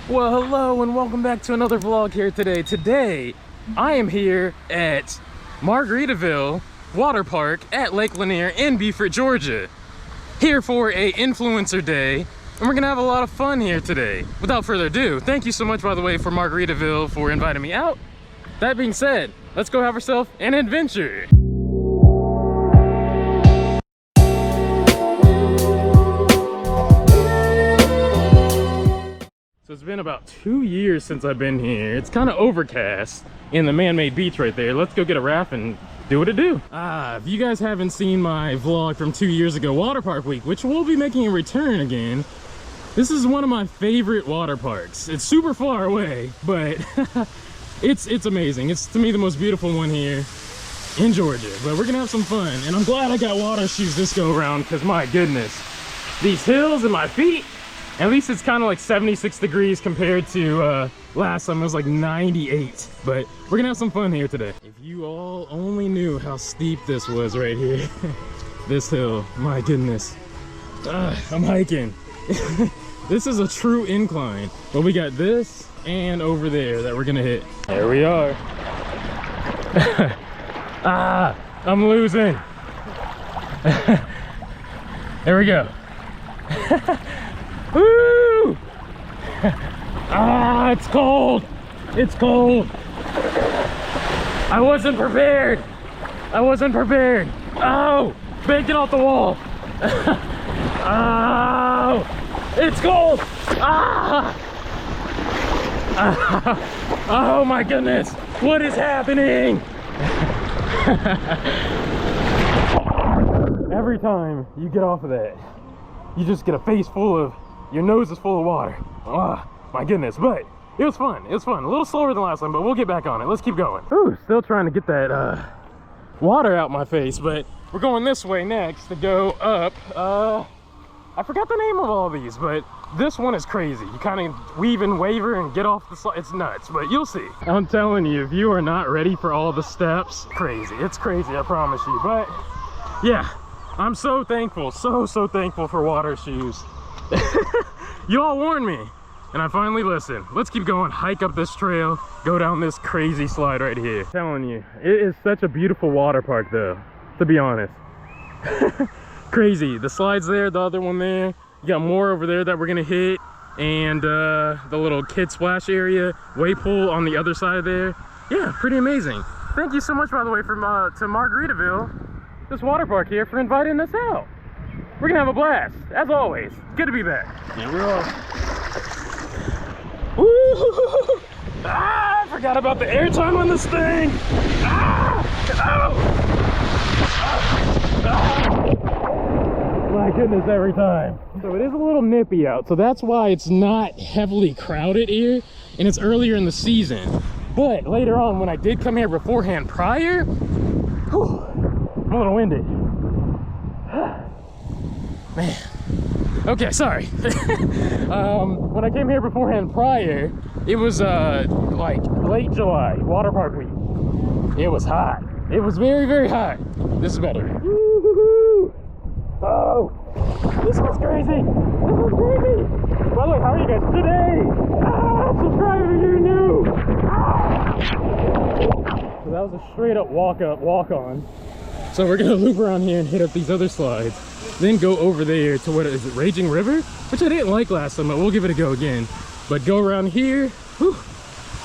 Well, hello and welcome back to another vlog here today. Today, I am here at Margaritaville Water Park at Lake Lanier in Buford, Georgia. Here for a influencer day, and we're gonna have a lot of fun here today. Without further ado, thank you so much, by the way, for Margaritaville for inviting me out. That being said, let's go have ourselves an adventure. So it's been about 2 years since I've been here. It's kind of overcast in the man-made beach right there. Let's go get a raft and do what it do. If you guys haven't seen my vlog from 2 years ago, Water Park Week, which will be making a return again, this is one of my favorite water parks. It's super far away, but it's amazing. It's, to me, the most beautiful one here in Georgia. But we're gonna have some fun, and I'm glad I got water shoes this go around, because my goodness, these hills and my feet. At least it's kind of like 76 degrees compared to last time. It was like 98. But we're gonna have some fun here today. If you all only knew how steep this was right here. This hill, my goodness. I'm hiking. This is a true incline. But we got this and over there that we're gonna hit. There we are. I'm losing. There we go. Woo! It's cold. It's cold. I wasn't prepared. Oh, bacon off the wall. Oh, it's cold. Oh my goodness. What is happening? Every time you get off of that, you just get a face full of, your nose is full of water. My goodness, but it was fun. A little slower than last time, but we'll get back on it. Let's keep going. Ooh, still trying to get that water out my face, but we're going this way next to go up. I forgot the name of all these, but this one is crazy. You kind of weave and waver and get off the slide. It's nuts, but you'll see. I'm telling you, if you are not ready for all the steps, crazy. It's crazy, I promise you. But yeah, I'm so thankful, so thankful for water shoes. You all warned me, and I finally listened. Let's keep going, hike up this trail, go down this crazy slide right here. I'm telling you, it is such a beautiful water park though, to be honest. Crazy, the slide's there, the other one there. You got more over there that we're gonna hit, and the little kid splash area, wave pool on the other side there. Yeah, pretty amazing. Thank you so much, by the way, to Margaritaville, this water park here, for inviting us out. We're gonna have a blast, as always. Good to be back. Here we are. Woo! I forgot about the airtime on this thing. My goodness, every time. So it is a little nippy out, so that's why it's not heavily crowded here, and it's earlier in the season. But later on, when I did come here beforehand prior, whew, I'm a little winded. Man. Okay, sorry. When I came here beforehand prior, it was like late July, water park week. It was hot. It was very hot. This is better. Woo-hoo-hoo. Oh, this was crazy. By the way, how are you guys today? Subscribe if you're new. So that was a straight up walk on. So we're gonna loop around here and hit up these other slides. Then go over there to, what is it, Raging River? Which I didn't like last time, but we'll give it a go again. But go around here. Whew,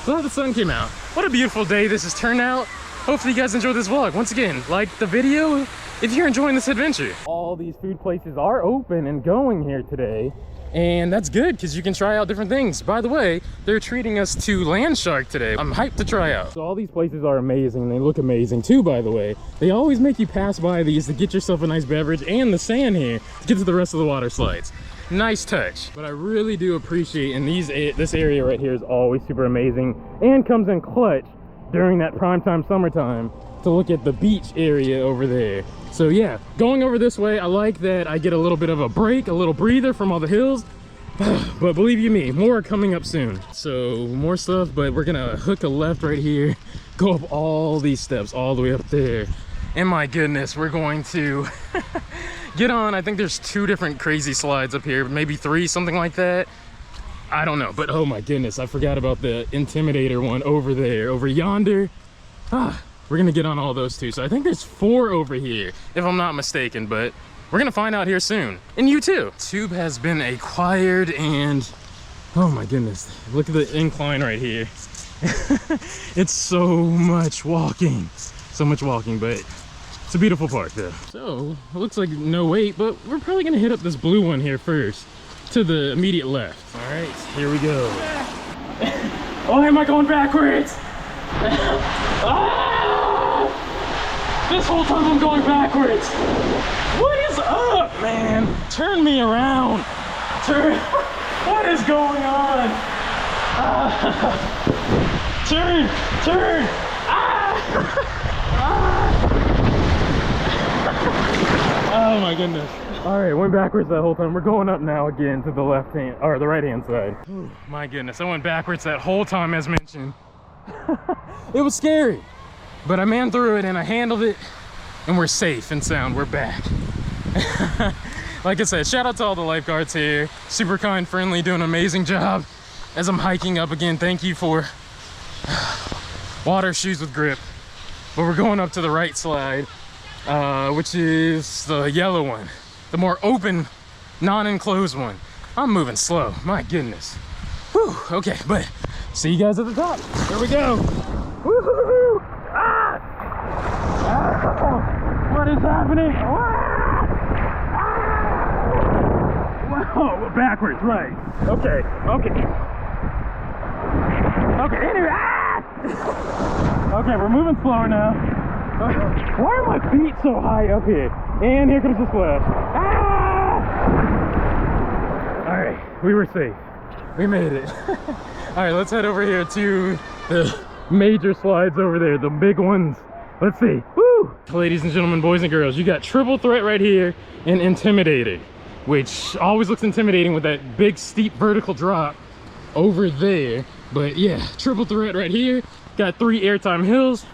glad the sun came out. What a beautiful day this has turned out. Hopefully you guys enjoyed this vlog. Once again, like the video if you're enjoying this adventure. All these food places are open and going here today. And that's good, because you can try out different things. By the way, they're treating us to land shark today. I'm hyped to try out. So all these places are amazing. They look amazing too, by the way. They always make you pass by these to get yourself a nice beverage and the sand here to get to the rest of the water slides. Nice touch. But I really do appreciate, and this area right here is always super amazing and comes in clutch during that primetime summertime to look at the beach area over there. So yeah, going over this way, I like that I get a little bit of a break, a little breather from all the hills. But believe you me, more are coming up soon. So more stuff, but we're gonna hook a left right here, go up all these steps all the way up there. And my goodness, we're going to get on. I think there's 2 different crazy slides up here, maybe 3, something like that. I don't know, but oh my goodness, I forgot about the Intimidator one over there, over yonder. We're gonna get on all those too. So I think there's 4 over here, if I'm not mistaken, but we're gonna find out here soon. And you too. Tube has been acquired and oh my goodness, look at the incline right here. It's so much walking, but it's a beautiful park though. So it looks like no wait, but we're probably gonna hit up this blue one here first, to the immediate left. All right, here we go. Oh, am I going backwards? This whole time I'm going backwards. What is up, man? Turn me around. What is going on? Turn. Oh my goodness. All right, went backwards that whole time. We're going up now again to the left hand, or the right hand side. Ooh, my goodness, I went backwards that whole time as mentioned. It was scary, but I manned through it and I handled it, and we're safe and sound. We're back. Like I said, shout out to all the lifeguards here. Super kind, friendly, doing an amazing job as I'm hiking up again. Thank you for water shoes with grip. But we're going up to the right slide, which is the yellow one. The more open, non-enclosed one. I'm moving slow, my goodness. Whew, okay, but see you guys at the top. Here we go. Woo-hoo-hoo. What is happening? Whoa, backwards, right. Okay. Anyway, okay, we're moving slower now. Why are my feet so high up here? And here comes the splash. All right, we were safe. We made it. All right, let's head over here to the major slides over there, the big ones. Let's see. Woo! Ladies and gentlemen, boys and girls, you got Triple Threat right here and Intimidator, which always looks intimidating with that big steep vertical drop over there. But yeah, Triple Threat right here. Got 3 airtime hills.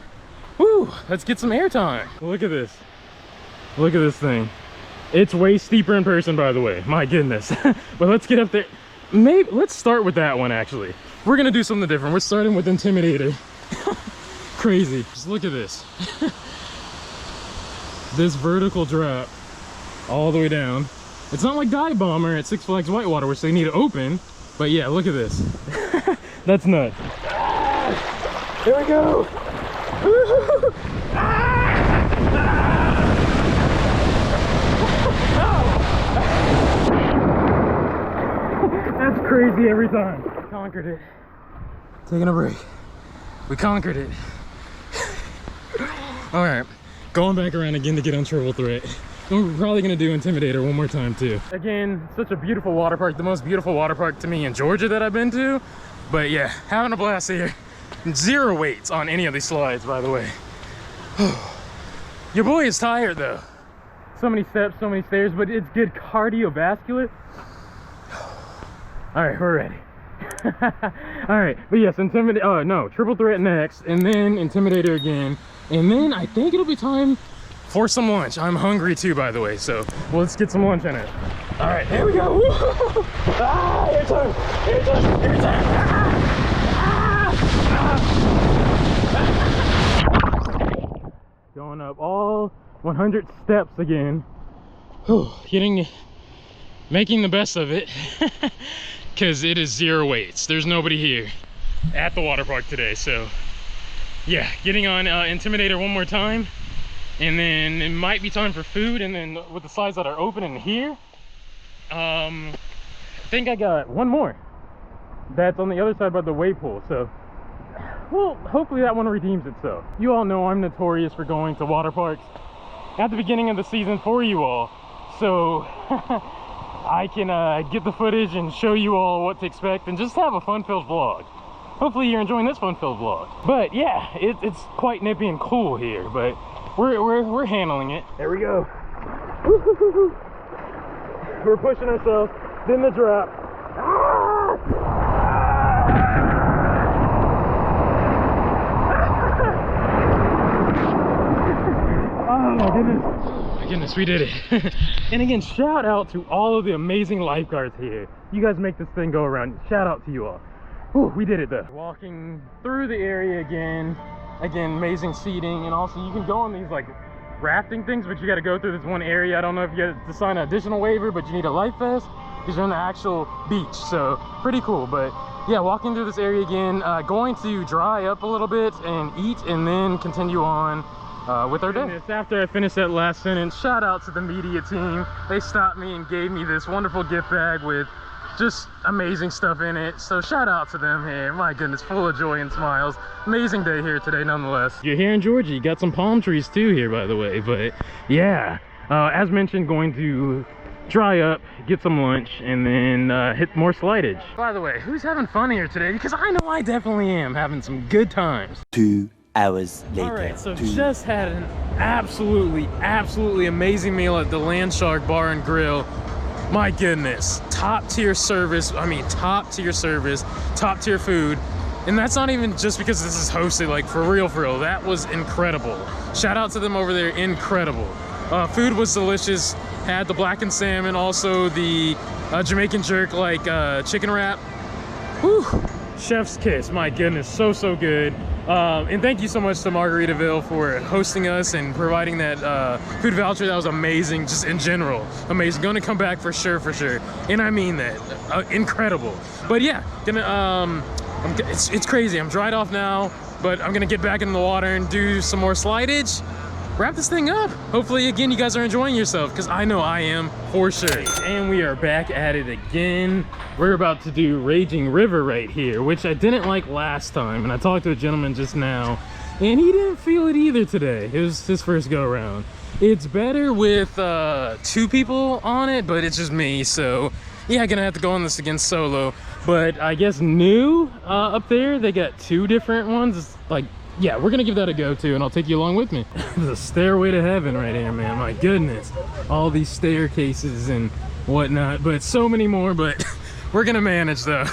Woo! Let's get some airtime. Look at this. Look at this thing. It's way steeper in person, by the way. My goodness. But let's get up there. Maybe let's start with that one actually. We're gonna do something different. We're starting with Intimidator. Crazy. Just look at this. This vertical drop all the way down. It's not like Dive Bomber at Six Flags Whitewater, which they need to open. But yeah, look at this. That's nuts. Here we go. That's crazy every time. Conquered it. Taking a break. We conquered it. All right, going back around again to get on Triple Threat. We're probably gonna do Intimidator one more time too. Again, such a beautiful water park, the most beautiful water park to me in Georgia that I've been to. But yeah, having a blast here. 0 weights on any of these slides, by the way. Your boy is tired though. So many steps, so many stairs, but it's good cardiovascular. All right, we're ready. All right, but yes, Triple Threat next, and then Intimidator again, and then I think it'll be time for some lunch. I'm hungry too, by the way, so let's get some lunch in it. All right, here we go. Airtime. Going up all 100 steps again. Making the best of it. Because it is 0 weights. There's nobody here at the water park today. So yeah, getting on Intimidator one more time, and then it might be time for food. And then with the slides that are open in here, I think I got one more that's on the other side by the wave pool. So well, hopefully that one redeems itself. You all know I'm notorious for going to water parks at the beginning of the season for you all, so I can get the footage and show you all what to expect and just have a fun-filled vlog. Hopefully you're enjoying this fun-filled vlog. But yeah, it's quite nippy and cool here, but we're handling it. There we go. We're pushing ourselves, then the drop. Oh my goodness. goodness, we did it. And again, shout out to all of the amazing lifeguards here. You guys make this thing go around. Shout out to you all. Whew, we did it though. Walking through the area again, amazing seating, and also you can go on these like rafting things, but you got to go through this one area. I don't know if you got to sign an additional waiver, but you need a life vest because you're on the actual beach, so pretty cool. But yeah, walking through this area again, going to dry up a little bit and eat, and then continue on with our day. After I finished that last sentence, shout out to the media team. They stopped me and gave me this wonderful gift bag with just amazing stuff in it, so shout out to them here. My goodness, full of joy and smiles. Amazing day here today nonetheless. You're here in Georgia, you got some palm trees too here, by the way. But yeah, as mentioned, going to dry up, get some lunch, and then hit more slidage. By the way, who's having fun here today? Because I know I definitely am having some good times. 2 hours later. All right, so just had an absolutely amazing meal at the Landshark Bar and Grill. My goodness, top tier service. I mean, top tier service, top tier food. And that's not even just because this is hosted, like for real. That was incredible. Shout out to them over there, incredible. Food was delicious. Had the blackened salmon, also the Jamaican jerk, like chicken wrap. Whew, chef's kiss, my goodness, so good. And thank you so much to Margaritaville for hosting us and providing that food voucher. That was amazing, just in general, amazing. Gonna come back for sure, and I mean that, incredible. But yeah, gonna it's crazy. I'm dried off now, but I'm gonna get back in the water and do some more slidage, wrap this thing up. Hopefully again you guys are enjoying yourself, because I know I am for sure. And we are back at it again. We're about to do Raging River right here, which I didn't like last time, and I talked to a gentleman just now and he didn't feel it either today. It was his first go around. It's better with 2 people on it, but it's just me, so yeah, gonna have to go on this again solo. But I guess new up there, they got 2 different ones. It's like, yeah, we're gonna give that a go too, and I'll take you along with me. There's a stairway to heaven right here, man. My goodness, all these staircases and whatnot, but so many more. But we're gonna manage though.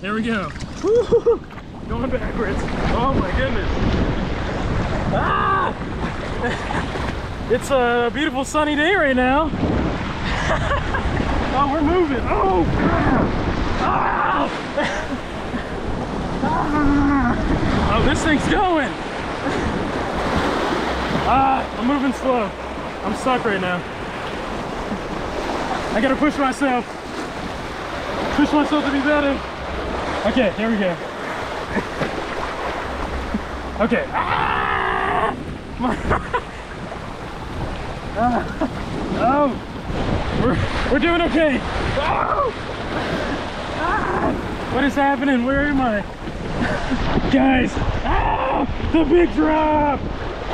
There we go. Woo-hoo-hoo. Going backwards. Oh my goodness. Ah! It's a beautiful sunny day right now. Oh, we're moving. Oh, crap. Ah! Oh, this thing's going. I'm moving slow. I'm stuck right now. I gotta push myself. Push myself to be better. Okay, here we go. Okay. Ah! Oh, we're doing okay. Oh! Ah! What is happening? Where am I? Guys, ah, the big drop.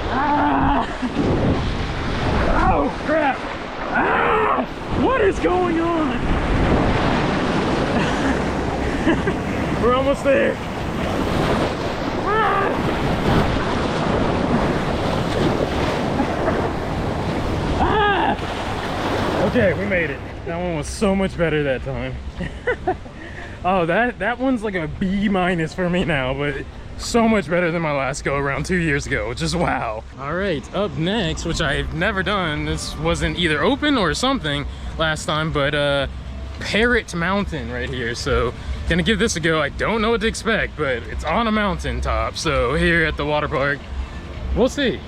Ah! Oh crap. Ah! What is going on? We're almost there. Ah! Ah! Okay, we made it. That one was so much better that time. Oh, that one's like a B- for me now, but so much better than my last go around 2 years ago. Just wow. All right, up next, which I've never done, this wasn't either open or something last time, but Parrot Mountain right here. So gonna give this a go. I don't know what to expect, but it's on a mountain top. So here at the water park, we'll see.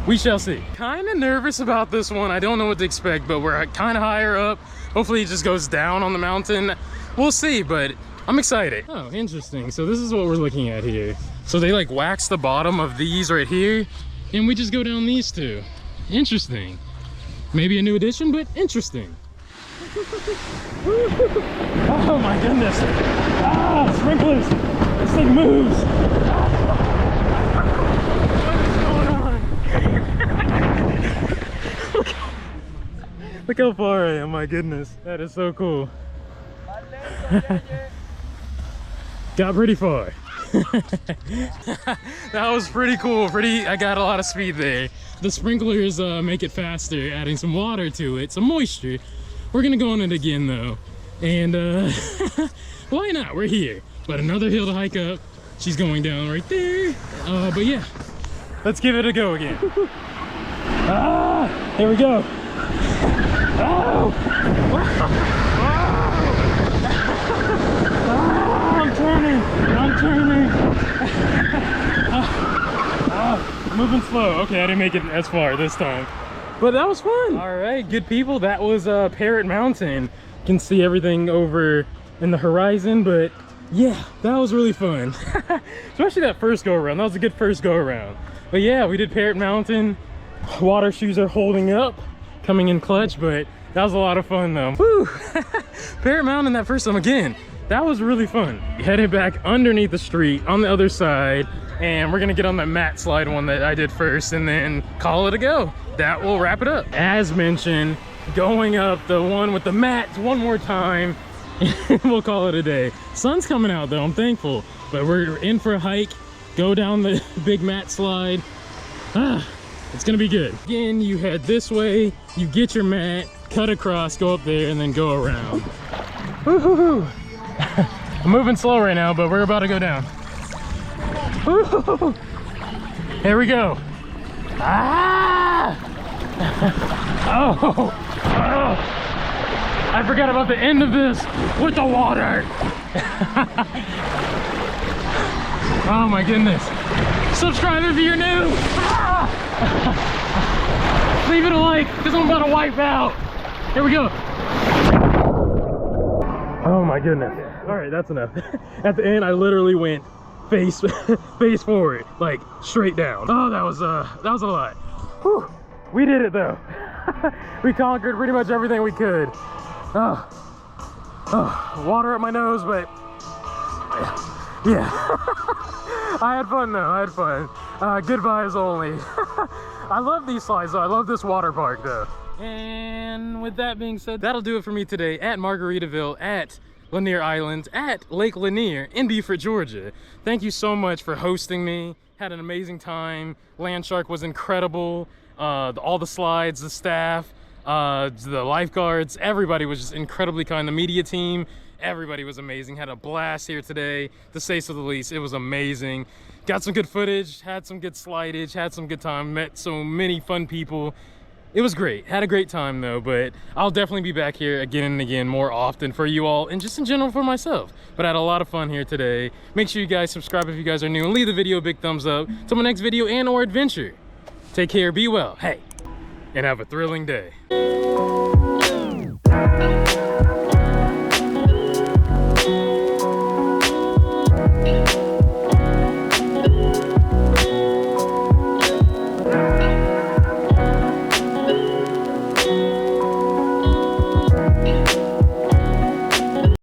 We shall see. Kind of nervous about this one. I don't know what to expect, but we're kind of higher up. Hopefully it just goes down on the mountain. We'll see, but I'm excited. Oh, interesting. So this is what we're looking at here. So they like wax the bottom of these right here, and we just go down these 2. Interesting. Maybe a new addition, but interesting. Oh my goodness. Ah, sprinklers. This thing moves. Look how far I am, my goodness. That is so cool. Got pretty far. That was pretty cool. I got a lot of speed there. The sprinklers make it faster, adding some water to it, some moisture. We're gonna go on it again though. And why not? We're here. But another hill to hike up. She's going down right there. But yeah, let's give it a go again. Ah, here we go. Oh, I'm turning. Moving slow. Okay, I didn't make it as far this time, but that was fun. All right, good people, that was Parrot Mountain. You can see everything over in the horizon, but yeah, that was really fun. Especially that first go around. That was a good first go around. But yeah, we did Parrot Mountain. Water shoes are holding up, coming in clutch, but that was a lot of fun though. Woo! Parrot Mountain that first time again. That was really fun. Headed back underneath the street on the other side, and we're gonna get on that mat slide one that I did first and then call it a go. That will wrap it up. As mentioned, going up the one with the mats one more time, and we'll call it a day. Sun's coming out though, I'm thankful. But we're in for a hike, go down the big mat slide. It's gonna be good. Again, you head this way, you get your mat, cut across, go up there, and then go around. Woo-hoo-hoo. I'm moving slow right now, but we're about to go down. Woo-hoo-hoo. Here we go. Oh. I forgot about the end of this with the water. Oh my goodness. Subscribe if you're new. Leave it a like, because I'm about to wipe out. Here we go. Oh my goodness. All right, that's enough. At the end, I literally went face forward, like straight down. Oh, that was a lot. Whew. We did it though. We conquered pretty much everything we could. Water up my nose, but yeah. I had fun though, I had fun. Goodbyes only. I love these slides though, I love this water park though. And with that being said, that'll do it for me today at Margaritaville, at Lanier Islands, at Lake Lanier in Buford, Georgia. Thank you so much for hosting me. Had an amazing time. Land Shark was incredible. All the slides, the staff, the lifeguards, everybody was just incredibly kind. The media team, everybody was amazing. Had a blast here today, to say so the least. It was amazing. Got some good footage, had some good slidage, had some good time, met so many fun people. It was great. Had a great time though, but I'll definitely be back here again and again more often for you all and just in general for myself. But I had a lot of fun here today. Make sure you guys subscribe if you guys are new and leave the video a big thumbs up. Till my next video and or adventure. Take care, be well, hey, and have a thrilling day.